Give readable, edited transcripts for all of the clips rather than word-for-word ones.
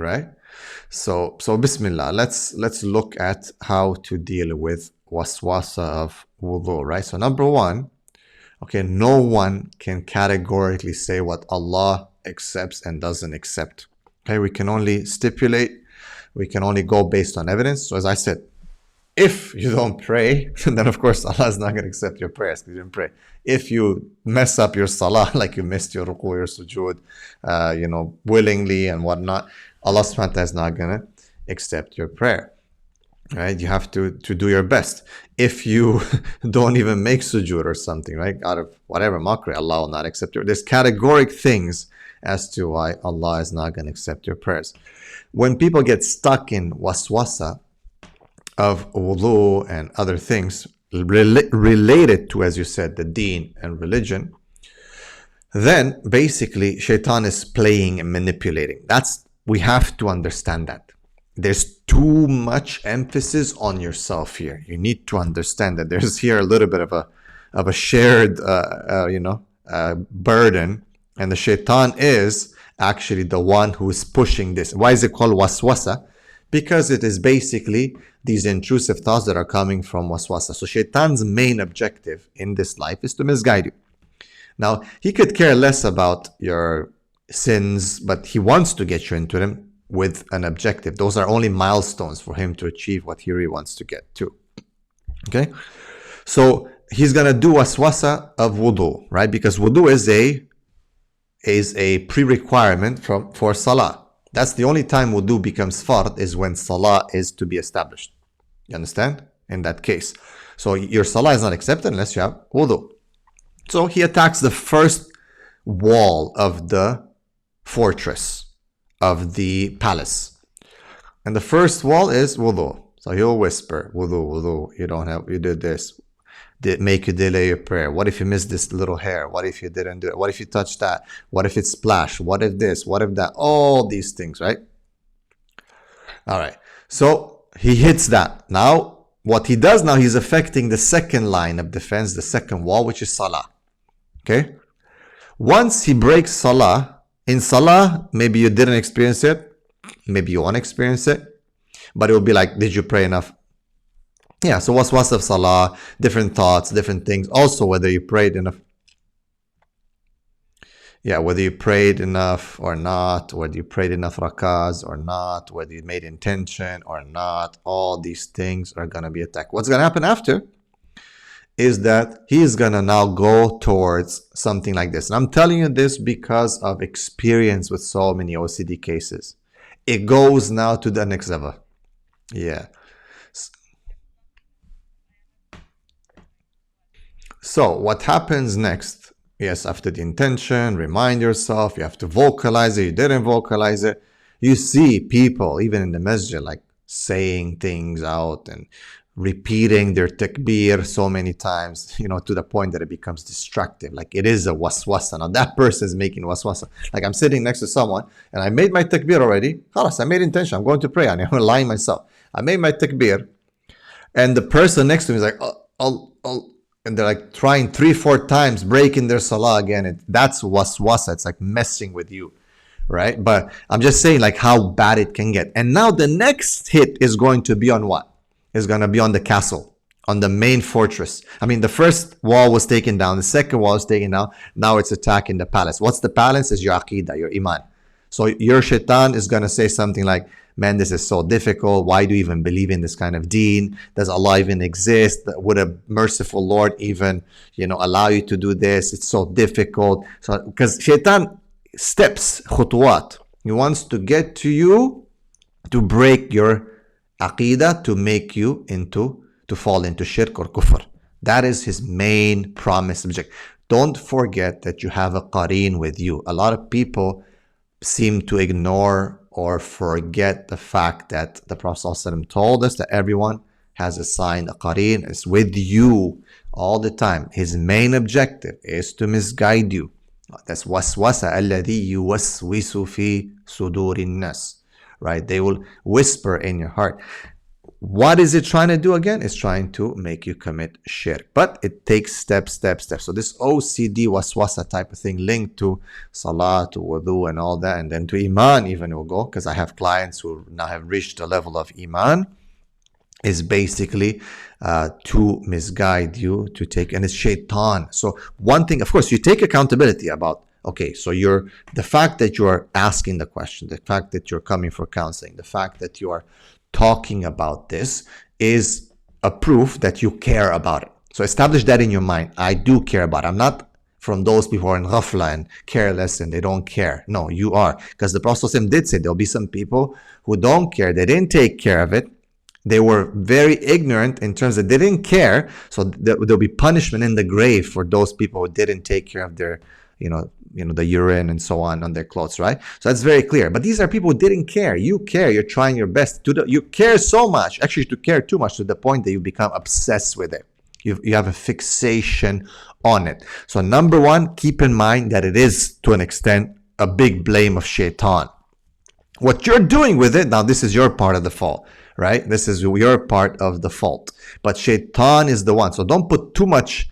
right? So Bismillah, let's look at how to deal with waswasa of wudu, right? So number one, okay, no one can categorically say what Allah accepts and doesn't accept. Okay, we can only stipulate, we can only go based on evidence. So as I said, if you don't pray, then of course Allah is not going to accept your prayers because you didn't pray. If you mess up your salah, like you missed your ruku, your sujood, willingly and whatnot, Allah subhanahu wa ta'ala is not going to accept your prayer. Right? You have to do your best. If you don't even make sujood or something, right, out of whatever mockery, Allah will not accept your. There's categoric things as to why Allah is not going to accept your prayers. When people get stuck in waswasa of wudu and other things related to, as you said, the deen and religion, then basically shaitan is playing and manipulating. We have to understand that. There's too much emphasis on yourself here. You need to understand that there's here a little bit of a shared burden, and the shaitan is actually the one who is pushing this. Why is it called waswasa? Because it is basically these intrusive thoughts that are coming from waswasa. So shaitan's main objective in this life is to misguide you. Now, he could care less about your sins, but he wants to get you into them with an objective. Those are only milestones for him to achieve what he really wants to get to. Okay? So he's going to do waswasa of wudu, right? Because wudu is a pre-requirement for salah. That's the only time wudu becomes fard, is when salah is to be established. You understand? In that case. So your salah is not accepted unless you have wudu. So he attacks the first wall of the fortress, of the palace. And the first wall is wudu. So he'll whisper, wudu, you did this. Did make you delay your prayer? What if you missed this little hair? What if you didn't do it? What if you touched that? What if it splashed? What if this? What if that? All these things, right? All right. So he hits that. Now, what he does now, he's affecting the second line of defense, the second wall, which is salah. Okay? Once he breaks salah, in salah, maybe you didn't experience it. Maybe you want to experience it. But it will be like, did you pray enough? Yeah, so waswas of salah, different thoughts, different things. Also, whether you prayed enough. Yeah, whether you prayed enough or not, whether you prayed enough rakahs or not, whether you made intention or not, all these things are going to be attacked. What's going to happen after is that he is going to now go towards something like this. And I'm telling you this because of experience with so many OCD cases. It goes now to the next level. Yeah. So what happens next? Yes, after the intention, remind yourself, you have to vocalize it, you didn't vocalize it. You see people, even in the masjid, like saying things out and repeating their takbir so many times, to the point that it becomes distractive. Like it is a waswasa. Now that person is making waswasa. Like I'm sitting next to someone and I made my takbir already. Khalas, I made intention. I'm going to pray. I'm lying myself. I made my takbir. And the person next to me is like, and they're like trying 3-4 times, breaking their salah again. That's waswasa. It's like messing with you, right? But I'm just saying like how bad it can get. And now the next hit is going to be on what? Is going to be on the castle, on the main fortress. I mean, the first wall was taken down. The second wall was taken down. Now it's attacking the palace. What's the palace? Is your aqidah, your iman. So your shaitan is going to say something like, man, this is so difficult. Why do you even believe in this kind of deen? Does Allah even exist? Would a merciful Lord even, allow you to do this? It's so difficult. So, because shaitan steps, khutuwat. He wants to get to you to break your aqidah, to make you to fall into shirk or kufr. That is his main promise object. Don't forget that you have a qareen with you. A lot of people seem to ignore or forget the fact that the Prophet ﷺ told us that everyone has a sign, a qareen is with you all the time. His main objective is to misguide you. That's waswasa alladhi yuwaswisu fi sudurin nas. Right? They will whisper in your heart. What is it trying to do again? It's trying to make you commit shirk. But it takes steps. So this OCD, waswasa type of thing linked to salah, to wudu and all that, and then to iman even will go, because I have clients who now have reached the level of iman, is basically to misguide you, to take, and it's shaitan. So one thing, of course, you take accountability about, okay, so the fact that you're asking the question, the fact that you're coming for counseling, the fact that you are talking about this is a proof that you care about it. So establish that in your mind. I do care about it. I'm not from those people who are in ghafla and careless and they don't care. No, you are. Because the Prophet did say there'll be some people who don't care. They didn't take care of it. They were very ignorant in terms that they didn't care. So there'll be punishment in the grave for those people who didn't take care of their, the urine and so on their clothes, right? So that's very clear. But these are people who didn't care. You care. You're trying your best. You care so much, actually to care too much, to the point that you become obsessed with it. You have a fixation on it. So number one, keep in mind that it is, to an extent, a big blame of shaitan. What you're doing with it, now this is your part of the fault, right? This is your part of the fault. But shaitan is the one. So don't put too much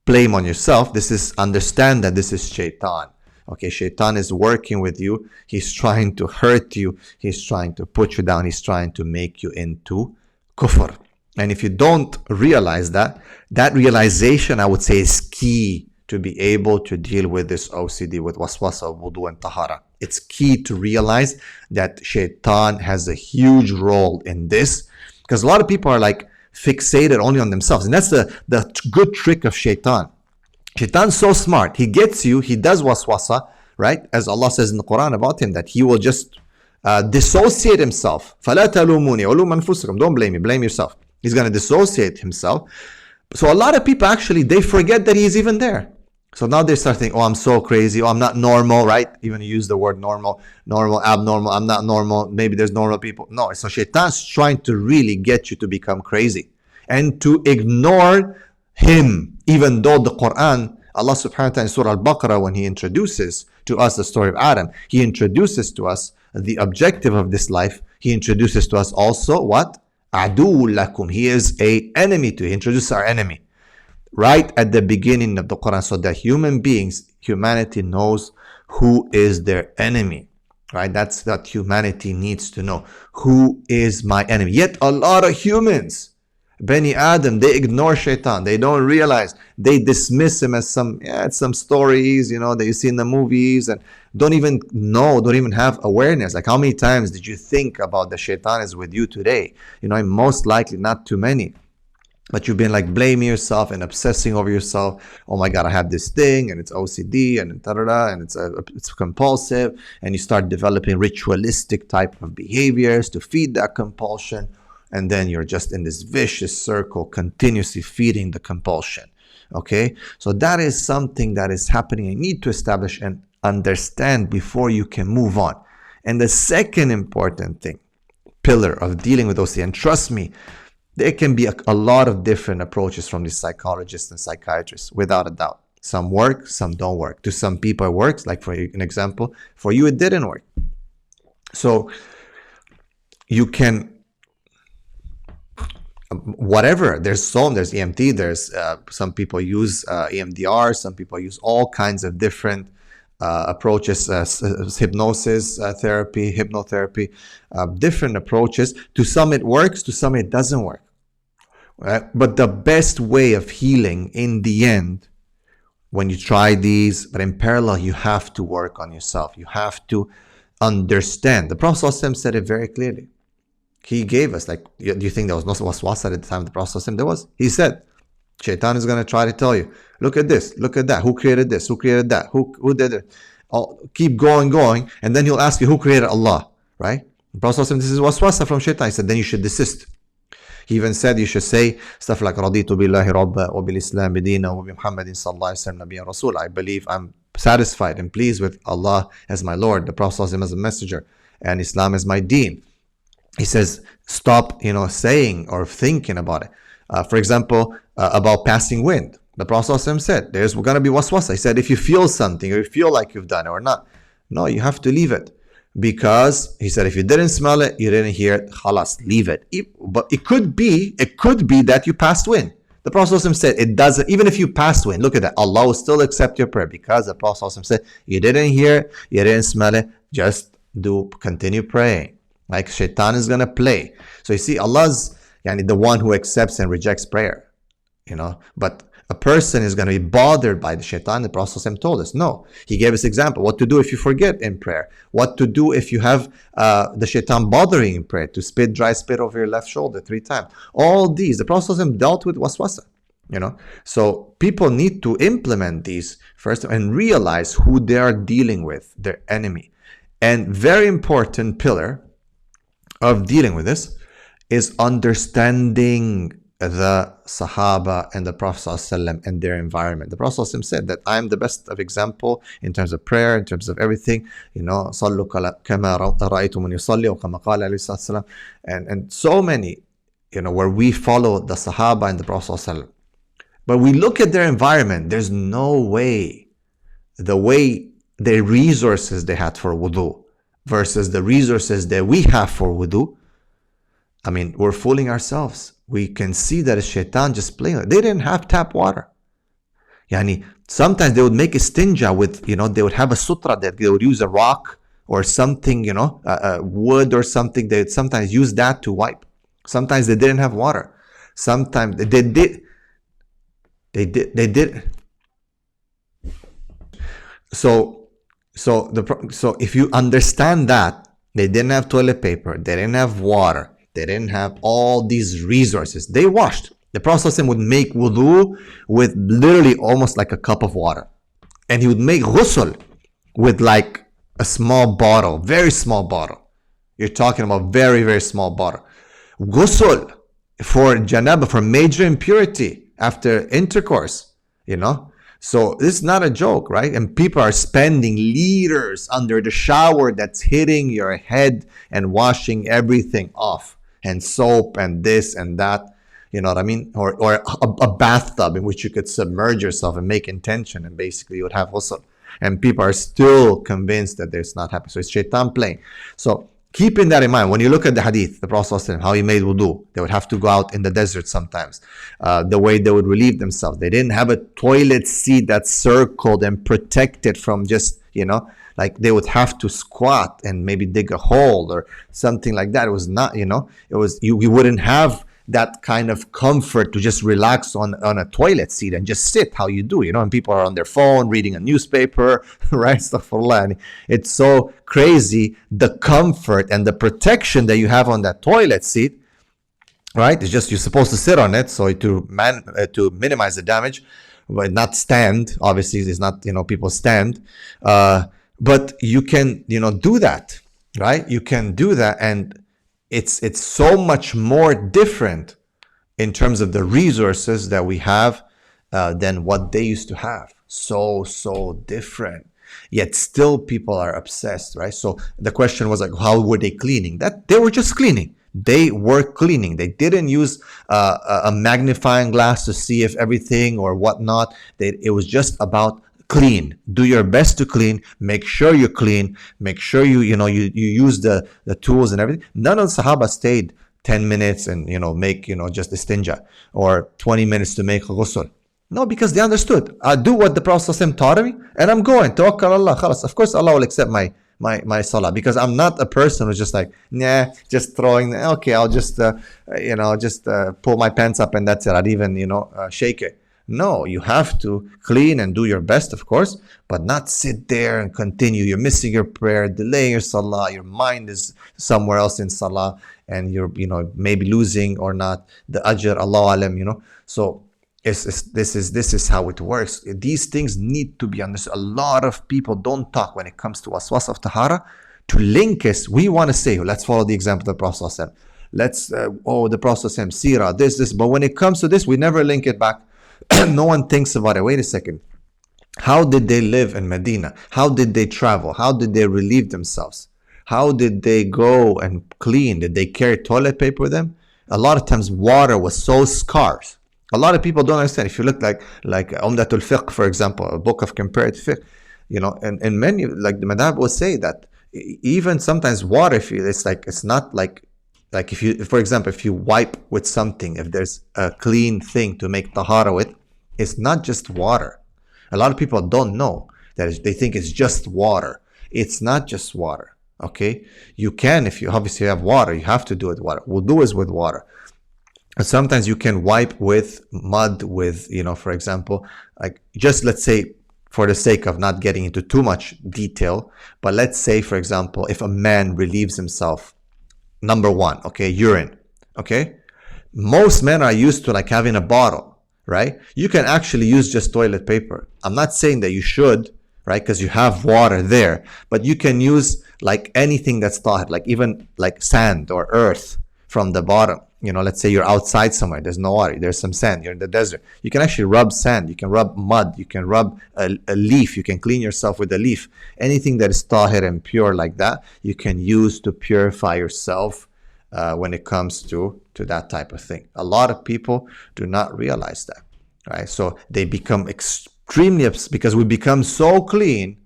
blame on yourself. Understand that this is shaitan. Okay, shaitan is working with you. He's trying to hurt you. He's trying to put you down. He's trying to make you into kufr. And if you don't realize that realization, I would say, is key to be able to deal with this OCD, with waswasa, wudu, and tahara. It's key to realize that shaitan has a huge role in this, because a lot of people are like fixated only on themselves. And that's the good trick of shaitan. Shaitan's so smart. He gets you, he does waswasa, right? As Allah says in the Quran about him, that he will just dissociate himself. فَلَا تَلُومُونِي وَلُومُ أَنفُسَكُمْ. Don't blame me, blame yourself. He's going to dissociate himself. So a lot of people actually, they forget that he's even there. So now they start thinking, oh, I'm so crazy. Oh, I'm not normal, right? Even use the word normal, abnormal. I'm not normal. Maybe there's normal people. No, so shaitan's trying to really get you to become crazy and to ignore him. Even though the Quran, Allah subhanahu wa ta'ala in Surah Al-Baqarah, when he introduces to us the story of Adam, he introduces to us the objective of this life. He introduces to us also what? Adu lakum. He is an enemy to you. He introduces our enemy right at the beginning of the Quran, so that humanity knows who is their enemy, right? That's what humanity needs to know. Who is my enemy? Yet a lot of humans, Bani Adam, they ignore shaitan. They don't realize. They dismiss him as some stories, that you see in the movies, and don't even have awareness. Like, how many times did you think about the shaitan is with you today? Most likely not too many. But you've been like blaming yourself and obsessing over yourself. Oh my God, I have this thing, and it's OCD, and and it's compulsive, and you start developing ritualistic type of behaviors to feed that compulsion, and then you're just in this vicious circle, continuously feeding the compulsion. Okay, so that is something that is happening. You need to establish and understand before you can move on. And the second important pillar of dealing with OCD, and trust me, there can be a lot of different approaches from these psychologists and psychiatrists, without a doubt. Some work, some don't work. To some people it works, like for an example, for you it didn't work. So you can, whatever, there's EMT, there's some people use EMDR, some people use all kinds of different approaches, hypnosis therapy, hypnotherapy, different approaches. To some it works, to some it doesn't work. Right? But the best way of healing in the end, when you try these, but in parallel, you have to work on yourself. You have to understand. The Prophet said it very clearly. He gave us, do you think there was no waswasa at the time of the Prophet? There was. He said, shaitan is going to try to tell you, look at this, look at that. Who created this? Who created that? Who did it? Keep going. And then he'll ask you, who created Allah? Right? The Prophet said, this is waswasa from shaitan. He said, then you should desist. He even said you should say stuff like, Raditu billahi rabba wa bil islam bidina wa bi Muhammadin sallallahu alaihi wasallam nabiyyan rasul. I believe, I'm satisfied and pleased with Allah as my Lord, the Prophet as a messenger, and Islam as my deen. He says, stop, saying or thinking about it. For example, about passing wind. The Prophet said, there's going to be waswasa. He said, if you feel something or you feel like you've done it or not, no, you have to leave it. Because he said, if you didn't smell it, you didn't hear it, khalas, leave it. But it could be that you passed wind. The Prophet said, it doesn't, even if you passed wind, look at that, Allah will still accept your prayer, because the Prophet said, you didn't hear it, you didn't smell it, just continue praying. Like shaitan is going to play. So you see, Allah's the one who accepts and rejects prayer, but a person is going to be bothered by the shaitan. The Prophet told us, no. He gave us example, what to do if you forget in prayer, what to do if you have the shaitan bothering in prayer, to spit dry spit over your left shoulder 3 times. All these, the Prophet dealt with waswasa. So people need to implement these first and realize who they are dealing with, their enemy. And very important pillar of dealing with this is understanding the Sahaba and the Prophet ﷺ and their environment. The Prophet ﷺ said that I am the best of example in terms of prayer, in terms of everything. صَلُّوا كَمَا رَأَيْتُمُونِي يُصَلِّي وَكَمَا قَالَ عَلَيْهِ الصَّلَاةُ وَالسَّلَامُ. And so many, where we follow the Sahaba and the Prophet ﷺ. But we look at their environment, there's no way, the resources they had for wudu versus the resources that we have for wudu, we're fooling ourselves. We can see that it's shaitan just playing. They didn't have tap water. Sometimes they would make istinja with, they would have a sutra that they would use a rock or something, wood or something. They would sometimes use that to wipe. Sometimes they didn't have water. Sometimes they did. So if you understand that, they didn't have toilet paper, they didn't have water, they didn't have all these resources. They washed. The Prophet would make wudu with literally almost like a cup of water. And he would make ghusl with like a small bottle, very small bottle. You're talking about very, very small bottle. Ghusl for janaba, for major impurity after intercourse, So this is not a joke, right? And people are spending liters under the shower that's hitting your head and washing everything off. And soap and this and that, you know what I mean? Or a bathtub in which you could submerge yourself and make intention, and basically you would have ghusl. And people are still convinced that it's not happening. So it's shaitan playing. So keeping that in mind, when you look at the hadith, the Prophet, how he made wudu, they would have to go out in the desert sometimes. The way they would relieve themselves. They didn't have a toilet seat that's circled and protected from just, like they would have to squat and maybe dig a hole or something like that. It was not, it was, you wouldn't have that kind of comfort to just relax on a toilet seat and just sit how you do, and people are on their phone reading a newspaper, right? Astaghfirullah. It's so crazy, the comfort and the protection that you have on that toilet seat, right? It's just, you're supposed to sit on it so to minimize the damage, but not stand. Obviously, it's not, people stand. But you can, do that, right? You can do that, and it's so much more different in terms of the resources that we have than what they used to have. So different. Yet still people are obsessed, right? So the question was like, how were they cleaning? That they were just cleaning. They were cleaning. They didn't use a magnifying glass to see if everything or whatnot. It was just about clean. Do your best to clean. Make sure you clean. Make sure you use the tools and everything. None of the Sahaba stayed 10 minutes and make just istinja, or 20 minutes to make ghusl. No, because they understood. I do what the Prophet taught me, and I'm going. Tawakkal Allah. Khalas. Of course, Allah will accept my salah, because I'm not a person who's just like, just throwing. Okay, I'll just pull my pants up and that's it. I'd even shake it. No, you have to clean and do your best, of course, but not sit there and continue. You're missing your prayer, delaying your salah. Your mind is somewhere else in salah, and you're maybe losing or not the ajr. Allah alam. So this is how it works. These things need to be understood. A lot of people don't talk when it comes to waswas of tahara. To link us, we want to say, let's follow the example of the Prophet. Let's the Prophet sirah, this. But when it comes to this, we never link it back. No one thinks about it. Wait a second. How did they live in Medina? How did they travel? How did they relieve themselves? How did they go and clean? Did they carry toilet paper with them? A lot of times water was so scarce. A lot of people don't understand. If you look like Umdatul Fiqh, for example, a book of comparative fiqh, and many, like the madhab will say that even sometimes water, if you, it's like, it's not like if you, for example, if you wipe with something, if there's a clean thing to make tahara with, it's not just water. A lot of people don't know that. They think it's just water. It's not just water. Okay, you can, if you obviously have water, you have to do it with water. Wudu is with water. Sometimes you can wipe with mud, with, for example, like, just let's say, for the sake of not getting into too much detail, but let's say, for example, if a man relieves himself, number one, okay, urine, okay, most men are used to like having a bottle, right? You can actually use just toilet paper. I'm not saying that you should, right, because you have water there, but you can use like anything that's thought, like even like sand or earth from the bottom. Let's say you're outside somewhere, there's no water, there's some sand, you're in the desert. You can actually rub sand, you can rub mud, you can rub a leaf, you can clean yourself with a leaf. Anything that is tahir and pure like that, you can use to purify yourself when it comes to that type of thing. A lot of people do not realize that, right? So they become extremely, because we become so clean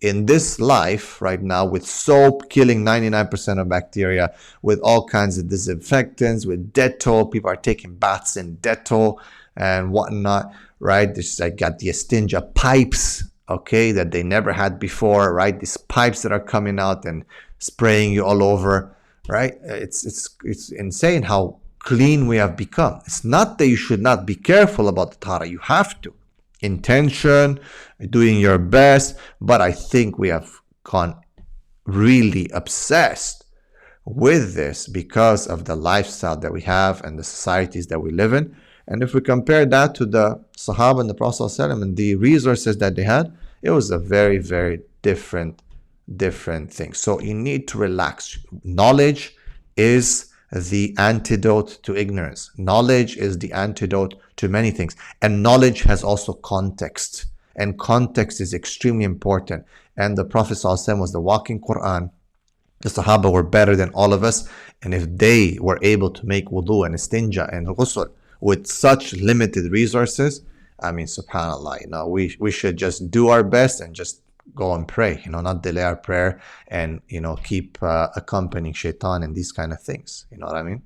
in this life right now, with soap killing 99% of bacteria, with all kinds of disinfectants, with Dettol. People are taking baths in Dettol and whatnot, right? This, I got the Estinja pipes, okay, that they never had before, right? These pipes that are coming out and spraying you all over, right? It's insane how clean we have become. It's not that you should not be careful about the tahara. You have to. Intention, doing your best, but I think we have gone really obsessed with this because of the lifestyle that we have and the societies that we live in. And if we compare that to the Sahaba and the Prophet ﷺ and the resources that they had, it was a very, very different thing. So you need to relax. Knowledge is the antidote to ignorance. Knowledge is the antidote to many things. And knowledge has also context. And context is extremely important. And the Prophet ﷺ was the walking Quran. The Sahaba were better than all of us. And if they were able to make wudu and istinja and ghusl with such limited resources, I mean, subhanAllah, we should just do our best and just go and pray, not delay our prayer and, keep accompanying shaitan and these kind of things. You know what I mean?